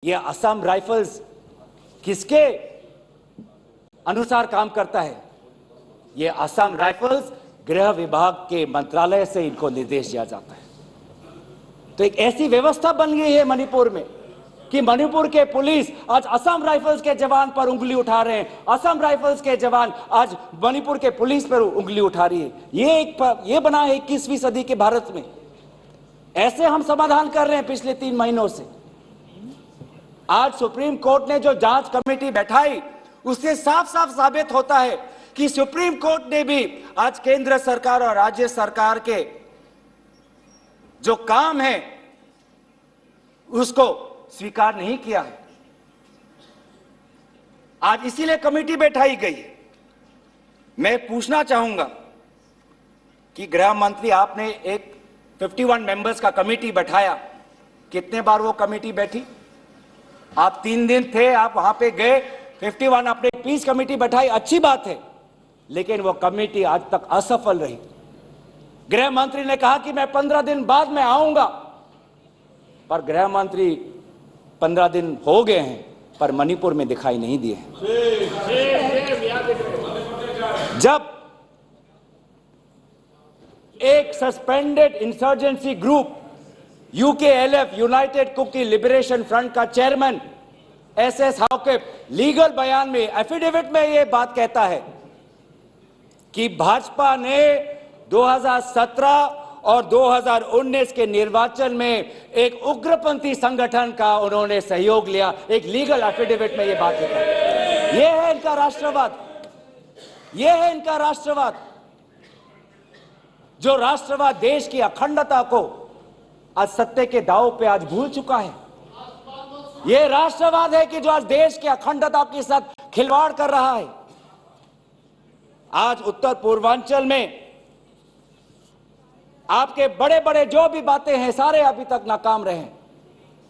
ये असम राइफल्स किसके अनुसार काम करता है? ये असम राइफल्स गृह विभाग के मंत्रालय से इनको निर्देश दिया जाता है। तो एक ऐसी व्यवस्था बन गई है मणिपुर में कि मणिपुर के पुलिस आज असम राइफल्स के जवान पर उंगली उठा रहे हैं, असम राइफल्स के जवान आज मणिपुर के पुलिस पर उंगली उठा रही है। ये बना है 21वीं सदी के भारत में। ऐसे हम समाधान कर रहे हैं पिछले 3 महीनों से। आज सुप्रीम कोर्ट ने जो जांच कमेटी बैठाई उससे साफ साफ साबित होता है कि सुप्रीम कोर्ट ने भी आज केंद्र सरकार और राज्य सरकार के जो काम है उसको स्वीकार नहीं किया है। आज इसीलिए कमेटी बैठाई गई है। मैं पूछना चाहूंगा कि गृह मंत्री, आपने एक 51 मेंबर्स का कमेटी बैठाया, कितने बार वो कमेटी बैठी? आप 3 दिन थे, आप वहां पे गए, 51 आपने पीस कमेटी बैठाई, अच्छी बात है, लेकिन वो कमेटी आज तक असफल रही। गृह मंत्री ने कहा कि मैं 15 दिन बाद में आऊंगा, पर गृह मंत्री 15 दिन हो गए हैं पर मणिपुर में दिखाई नहीं दिए हैं। जब एक suspended insurgency group UKLF, United Kuki Liberation Front का चेयरमैन एसएस हाउ के लीगल बयान में, एफिडेविट में यह बात कहता है कि भाजपा ने 2017 और 2019 के निर्वाचन में एक उग्रपंथी संगठन का उन्होंने सहयोग लिया। एक लीगल एफिडेविट में यह बात लिखा है। यह है इनका राष्ट्रवाद, यह है इनका राष्ट्रवाद। जो राष्ट्रवाद देश की अखंडता को आज सत्य के दांव पे आज भूल चुका है। यह राष्ट्रवाद है कि जो आज देश की अखंडता के साथ खिलवाड़ कर रहा है। आज उत्तर पूर्वांचल में आपके बड़े बड़े जो भी बातें हैं सारे अभी तक नाकाम रहे हैं।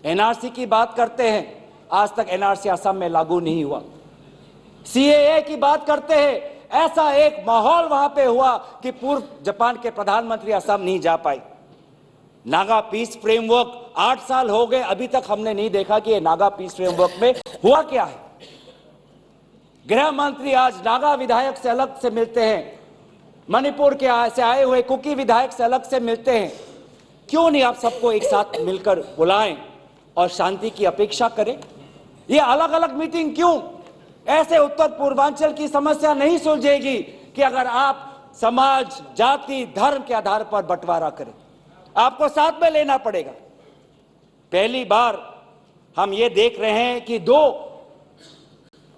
एनआरसी की बात करते हैं, आज तक एनआरसी असम में लागू नहीं हुआ। सीएए की बात करते हैं, ऐसा एक माहौल वहां पे हुआ कि पूर्व जापान के प्रधानमंत्री असम नहीं जा पाए। नागा पीस फ्रेमवर्क 8 साल हो गए, अभी तक हमने नहीं देखा कि ये नागा पीस फ्रेमवर्क में हुआ क्या है। गृह मंत्री आज नागा विधायक से अलग से मिलते हैं, मणिपुर के से आए हुए कुकी विधायक से अलग से मिलते हैं। क्यों नहीं आप सबको एक साथ मिलकर बुलाएं और शांति की अपेक्षा करें? ये अलग अलग मीटिंग क्यों? ऐसे उत्तर पूर्वांचल की समस्या नहीं सुलझेगी कि अगर आप समाज, जाति, धर्म के आधार पर बंटवारा करें। आपको साथ में लेना पड़ेगा। पहली बार हम ये देख रहे हैं कि 2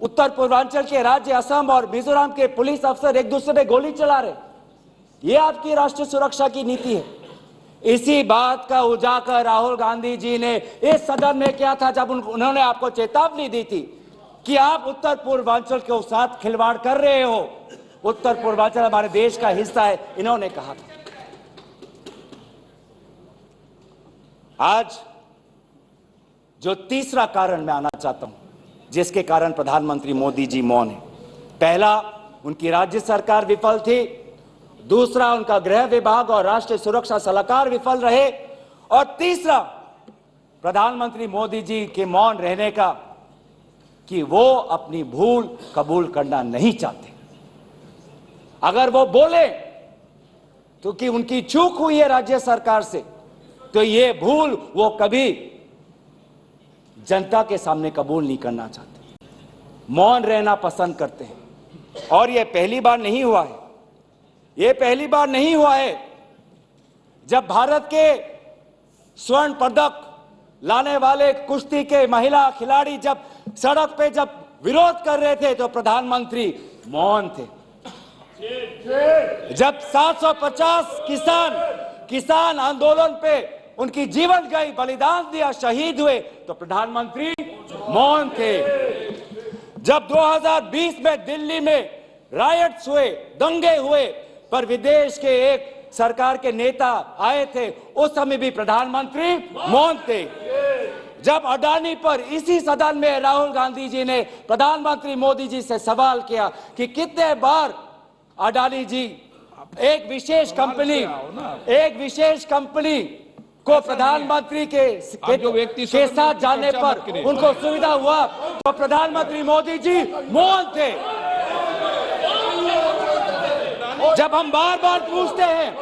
उत्तर पूर्वांचल के राज्य असम और मिजोरम के पुलिस अफसर एक दूसरे पे गोली चला रहे। ये आपकी राष्ट्रीय सुरक्षा की नीति है। इसी बात का उजागर राहुल गांधी जी ने इस सदन में किया था जब उन्होंने आपको चेतावनी दी थी कि आप उत्तर पूर्वांचल के साथ खिलवाड़ कर रहे हो। उत्तर पूर्वांचल हमारे देश का हिस्सा है, इन्होंने कहा था। आज जो तीसरा कारण मैं आना चाहता हूं जिसके कारण प्रधानमंत्री मोदी जी मौन है। पहला, उनकी राज्य सरकार विफल थी। दूसरा, उनका गृह विभाग और राष्ट्रीय सुरक्षा सलाहकार विफल रहे। और तीसरा, प्रधानमंत्री मोदी जी के मौन रहने का कि वो अपनी भूल कबूल करना नहीं चाहते। अगर वो बोले तो कि उनकी चूक हुई है राज्य सरकार से, तो ये भूल वो कभी जनता के सामने कबूल नहीं करना चाहते, मौन रहना पसंद करते हैं। और ये पहली बार नहीं हुआ है, ये पहली बार नहीं हुआ है जब भारत के स्वर्ण पदक लाने वाले कुश्ती के महिला खिलाड़ी जब सड़क पे जब विरोध कर रहे थे तो प्रधानमंत्री मौन थे। जब 750 किसान आंदोलन पे उनकी जीवन गई, बलिदान दिया, शहीद हुए, तो प्रधानमंत्री मौन थे। जब 2020 में दिल्ली में रायट्स हुए, दंगे हुए, पर विदेश के एक सरकार के नेता आए थे, उस समय भी प्रधानमंत्री मौन थे। जब अडानी पर इसी सदन में राहुल गांधी जी ने प्रधानमंत्री मोदी जी से सवाल किया कि कितने बार अडानी जी एक विशेष कंपनी को प्रधानमंत्री के साथ जाने पर उनको सुविधा हुआ, तो प्रधानमंत्री मोदी जी मौन थे। जब हम बार बार पूछते हैं,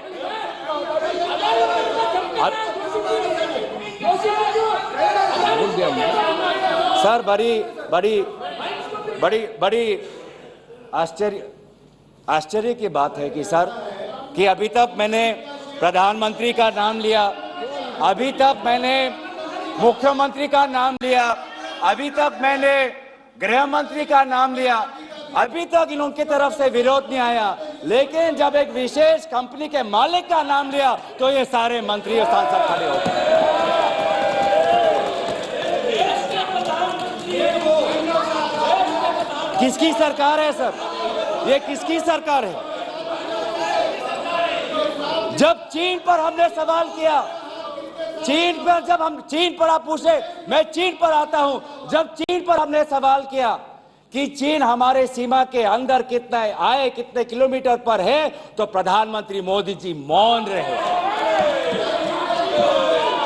सर बड़ी आश्चर्य की बात है कि सर कि अभी तक मैंने प्रधानमंत्री का नाम लिया, अभी तक मैंने मुख्यमंत्री का नाम लिया, अभी तक मैंने गृह मंत्री का नाम लिया, अभी तक इनकी तरफ से विरोध नहीं आया, लेकिन जब एक विशेष कंपनी के मालिक का नाम लिया तो ये सारे मंत्री और सांसद खड़े हो गए। किसकी सरकार है सर? ये किसकी सरकार है? जब चीन पर हमने सवाल किया, चीन पर आप पूछे, मैं चीन पर आता हूं, जब चीन पर हमने सवाल किया कि चीन हमारे सीमा के अंदर कितना आए, कितने किलोमीटर पर है, तो प्रधानमंत्री मोदी जी मौन रहे।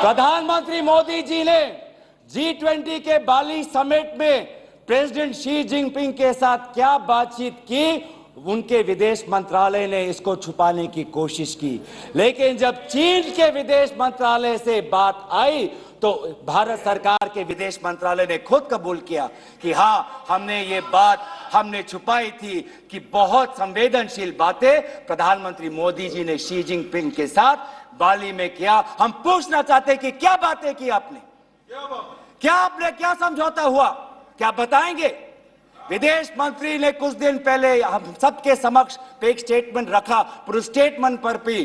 प्रधानमंत्री मोदी जी ने G20 के बाली समिट में प्रेसिडेंट शी जिनपिंग के साथ क्या बातचीत की, उनके विदेश मंत्रालय ने इसको छुपाने की कोशिश की, लेकिन जब चीन के विदेश मंत्रालय से बात आई तो भारत सरकार के विदेश मंत्रालय ने खुद कबूल किया कि हाँ, हमने ये बात छुपाई थी कि बहुत संवेदनशील बातें प्रधानमंत्री मोदी जी ने शी जिनपिंग के साथ बाली में किया। हम पूछना चाहते हैं कि क्या बातें की आपने, क्या समझौता हुआ, क्या बताएंगे? विदेश मंत्री ने कुछ दिन पहले हम सबके समक्ष एक स्टेटमेंट रखा, पर उस स्टेटमेंट पर भी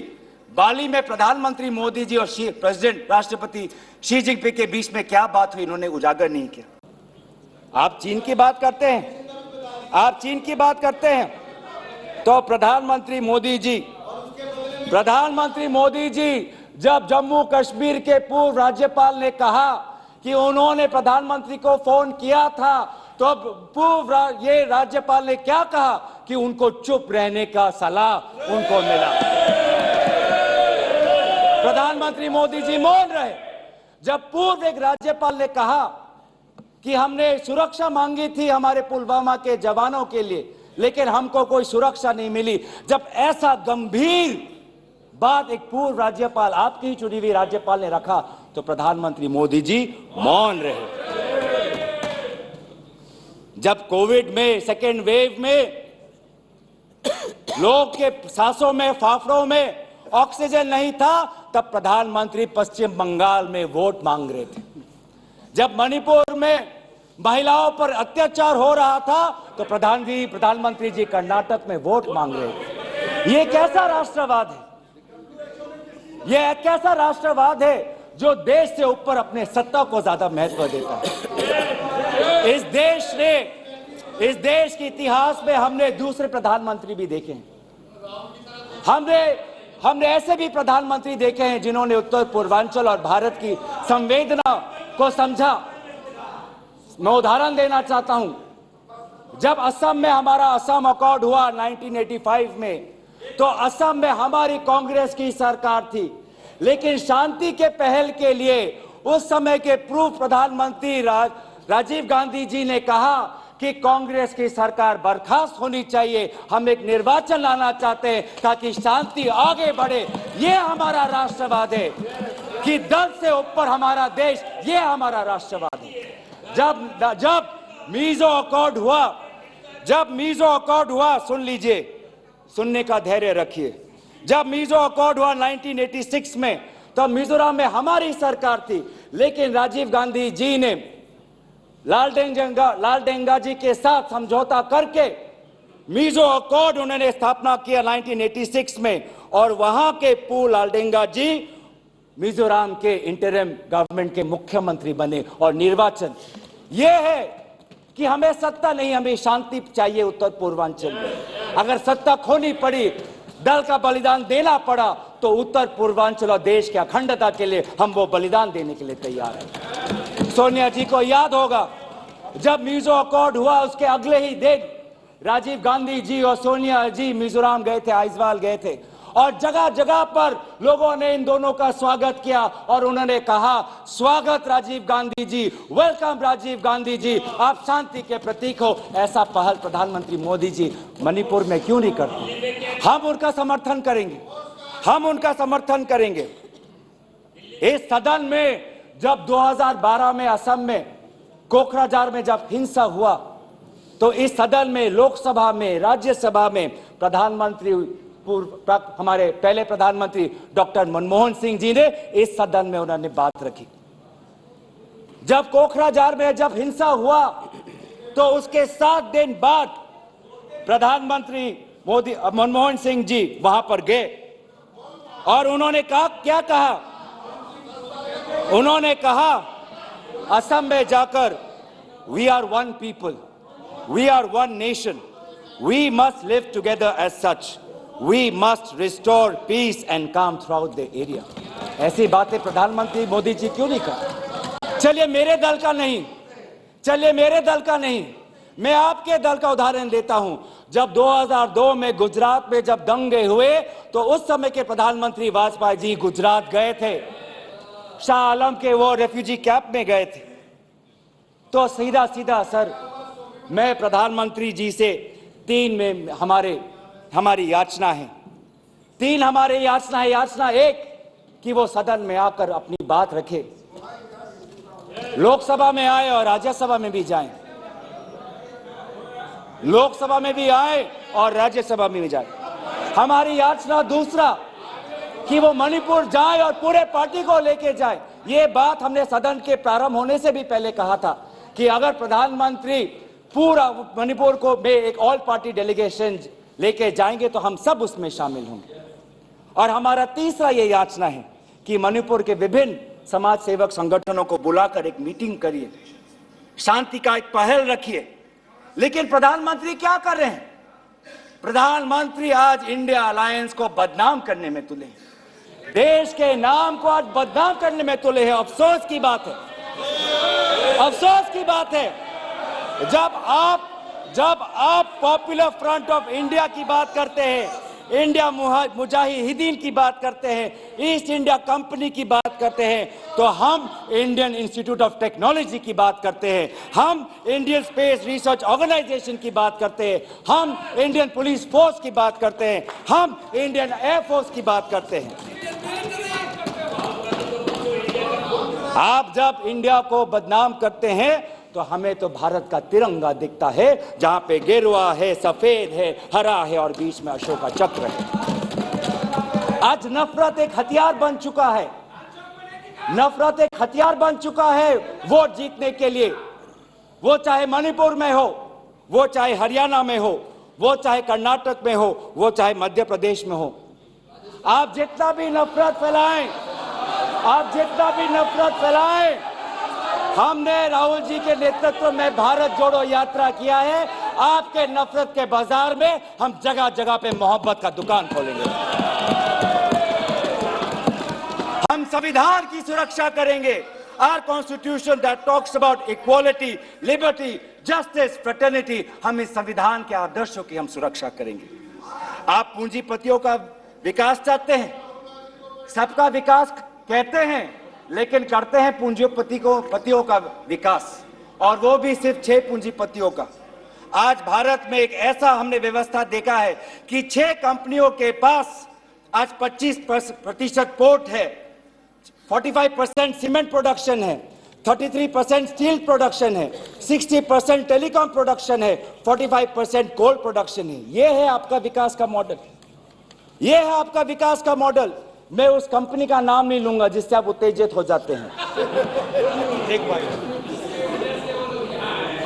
बाली में प्रधानमंत्री मोदी जी और प्रेसिडेंट राष्ट्रपति शी जिनपिंग के बीच में क्या बात हुई, इन्होंने उजागर नहीं किया। आप चीन की बात करते हैं, तो प्रधानमंत्री मोदी जी जब जम्मू कश्मीर के पूर्व राज्यपाल ने कहा कि उन्होंने प्रधानमंत्री को फोन किया था, तो पूर्व ये राज्यपाल ने क्या कहा कि उनको चुप रहने का सलाह उनको मिला। प्रधानमंत्री मोदी जी मौन रहे। जब पूर्व एक राज्यपाल ने कहा कि हमने सुरक्षा मांगी थी हमारे पुलवामा के जवानों के लिए, लेकिन हमको कोई सुरक्षा नहीं मिली, जब ऐसा गंभीर बात एक पूर्व राज्यपाल, आपकी चुनी हुई राज्यपाल ने रखा, तो प्रधानमंत्री मोदी जी मौन रहे। जब कोविड में सेकेंड वेव में लोग के सांसों में, फाफड़ों में ऑक्सीजन नहीं था, तब प्रधानमंत्री पश्चिम बंगाल में वोट मांग रहे थे। जब मणिपुर में महिलाओं पर अत्याचार हो रहा था, तो प्रधानमंत्री जी कर्नाटक में वोट मांग रहे थे। ये कैसा राष्ट्रवाद है? ये कैसा राष्ट्रवाद है जो देश से ऊपर अपने सत्ता को ज्यादा महत्व देता है? इस देश के इतिहास में हमने दूसरे प्रधानमंत्री भी देखे हैं। हमने ऐसे भी प्रधानमंत्री देखे हैं जिन्होंने उत्तर पूर्वांचल और भारत की संवेदना को समझा। मैं उदाहरण देना चाहता हूं, जब असम में हमारा असम अकॉर्ड हुआ 1985 में, तो असम में हमारी कांग्रेस की सरकार थी, लेकिन शांति के पहल के लिए उस समय के पूर्व प्रधानमंत्री राजीव गांधी जी ने कहा कि कांग्रेस की सरकार बर्खास्त होनी चाहिए, हम एक निर्वाचन लाना चाहते हैं ताकि शांति आगे बढ़े। ये हमारा राष्ट्रवाद है कि दल से ऊपर हमारा देश, ये हमारा राष्ट्रवाद है। जब मीजो अकॉर्ड हुआ, सुन लीजिए, सुनने का धैर्य रखिए। जब मीजो अकॉर्ड हुआ 1986 में, तो मिजोरम में हमारी सरकार थी, लेकिन राजीव गांधी जी ने लालडेंगा जी के साथ समझौता करके मीजो अकॉर्ड उन्होंने स्थापना किया 1986 में, और वहां के पूर्व लालडेंगा जी मिजोरम के इंटरिम गवर्नमेंट के मुख्यमंत्री बने। और निर्वाचन ये है कि हमें सत्ता नहीं, हमें शांति चाहिए उत्तर पूर्वांचल में। अगर सत्ता खोनी पड़ी, दल का बलिदान देना पड़ा, तो उत्तर पूर्वांचल और देश की अखंडता के लिए हम वो बलिदान देने के लिए तैयार हैं। सोनिया जी को याद होगा, जब मीजो अकॉर्ड हुआ उसके अगले ही दिन राजीव गांधी जी और सोनिया जी मिजोरम गए थे, आइजवाल गए थे, और जगह जगह पर लोगों ने इन दोनों का स्वागत किया और उन्होंने कहा, स्वागत राजीव गांधी जी, वेलकम राजीव गांधी जी, आप शांति के प्रतीक हो। ऐसा पहल प्रधानमंत्री मोदी जी मणिपुर में क्यों नहीं करते? हम उनका समर्थन करेंगे, हम उनका समर्थन करेंगे। इस सदन में जब 2012 में असम में कोकराझार में जब हिंसा हुआ, तो इस सदन में, लोकसभा में, राज्यसभा में प्रधानमंत्री, हमारे पहले प्रधानमंत्री डॉक्टर मनमोहन सिंह जी ने इस सदन में उन्होंने बात रखी। जब कोकराझार में जब हिंसा हुआ, तो उसके 7 दिन बाद प्रधानमंत्री मनमोहन सिंह जी वहां पर गए और उन्होंने कहा, क्या कहा? उन्होंने कहा असम में जाकर, we are one people, we are one nation, we must live together as such, we must restore peace and calm throughout the area. ऐसी बातें प्रधानमंत्री मोदी जी क्यों नहीं कर? चलिए मेरे दल का नहीं, चलिए मेरे दल का नहीं, मैं आपके दल का उदाहरण देता हूं। जब 2002 में गुजरात में जब दंगे हुए, तो उस समय के प्रधानमंत्री वाजपेयी जी गुजरात गए थे, शाह आलम के वो रेफ्यूजी कैंप में गए थे। तो सीधा सीधा सर, मैं प्रधानमंत्री जी से 3 में हमारी याचना है, 3 हमारे याचना है। याचना 1 कि वो सदन में आकर अपनी बात रखे, लोकसभा में आए और राज्यसभा में भी जाएं, लोकसभा में भी आए और राज्यसभा में भी जाए। हमारी याचना दूसरा कि वो मणिपुर जाए और पूरे पार्टी को लेके जाए। ये बात हमने सदन के प्रारंभ होने से भी पहले कहा था कि अगर प्रधानमंत्री पूरा मणिपुर को में एक ऑल पार्टी डेलीगेशन लेके जाएंगे तो हम सब उसमें शामिल होंगे। और हमारा तीसरा ये याचना है कि मणिपुर के विभिन्न समाज सेवक संगठनों को बुलाकर एक मीटिंग करिए, शांति का एक पहल रखिए। लेकिन प्रधानमंत्री क्या कर रहे हैं? प्रधानमंत्री आज इंडिया अलायंस को बदनाम करने में तुले हैं, देश के नाम को आज बदनाम करने में तुले हैं। अफसोस की बात है, अफसोस की बात है, जब आप पॉपुलर फ्रंट ऑफ इंडिया की बात करते हैं, इंडिया मुजाहिदीन की बात करते हैं, ईस्ट इंडिया कंपनी की बात करते हैं, तो हम इंडियन इंस्टीट्यूट ऑफ टेक्नोलॉजी की बात करते हैं, हम इंडियन स्पेस रिसर्च ऑर्गेनाइजेशन की बात करते हैं, हम इंडियन पुलिस फोर्स की बात करते हैं, हम इंडियन एयरफोर्स की बात करते हैं। आप जब इंडिया को बदनाम करते हैं तो हमें तो भारत का तिरंगा दिखता है, जहां पे गेरुआ है, सफेद है, हरा है और बीच में अशोका चक्र है। आज नफरत एक हथियार बन चुका है, नफरत एक हथियार बन चुका है वोट जीतने के लिए। वो चाहे मणिपुर में हो, वो चाहे हरियाणा में हो, वो चाहे कर्नाटक में हो, वो चाहे मध्य प्रदेश में हो। आप जितना भी नफरत फैलाएं, आप जितना भी नफरत फैलाएं, हमने राहुल जी के नेतृत्व में भारत जोड़ो यात्रा किया है। आपके नफरत के बाजार में हम जगह जगह पे मोहब्बत का दुकान खोलेंगे। हम संविधान की सुरक्षा करेंगे। Our constitution that talks about equality, liberty, justice, fraternity, हम इस संविधान के आदर्शों की हम सुरक्षा करेंगे। आप पूंजीपतियों का विकास चाहते हैं, सबका विकास कहते हैं, लेकिन करते हैं पूंजीपतियों का विकास, और वो भी सिर्फ 6 पूंजीपतियों का। आज भारत में एक ऐसा हमने व्यवस्था देखा है कि 6 कंपनियों के पास आज 25% पोर्ट है, 45% सीमेंट प्रोडक्शन है, 33% स्टील प्रोडक्शन है, 60% टेलीकॉम प्रोडक्शन है, 45% कोल प्रोडक्शन है। ये है आपका विकास का मॉडल, ये है आपका विकास का मॉडल। मैं उस कंपनी का नाम नहीं लूंगा जिससे आप उत्तेजित हो जाते हैं एक बार,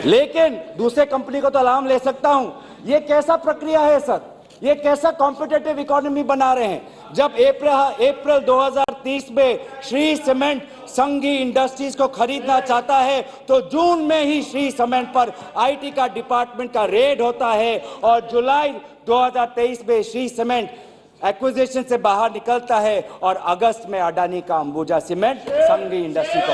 लेकिन दूसरे कंपनी को तो नाम ले सकता हूं। ये कैसा प्रक्रिया है सर? ये कैसा कॉम्पिटिटिव इकोनॉमी बना रहे हैं? जब अप्रैल 2030 में श्री सीमेंट संघी इंडस्ट्रीज को खरीदना चाहता है, तो जून में ही श्री सीमेंट पर आईटी का डिपार्टमेंट का रेड होता है और जुलाई 2023 में श्री सीमेंट एक्विजिशन से बाहर निकलता है और अगस्त में अडानी का अंबुजा सीमेंट संघी इंडस्ट्री को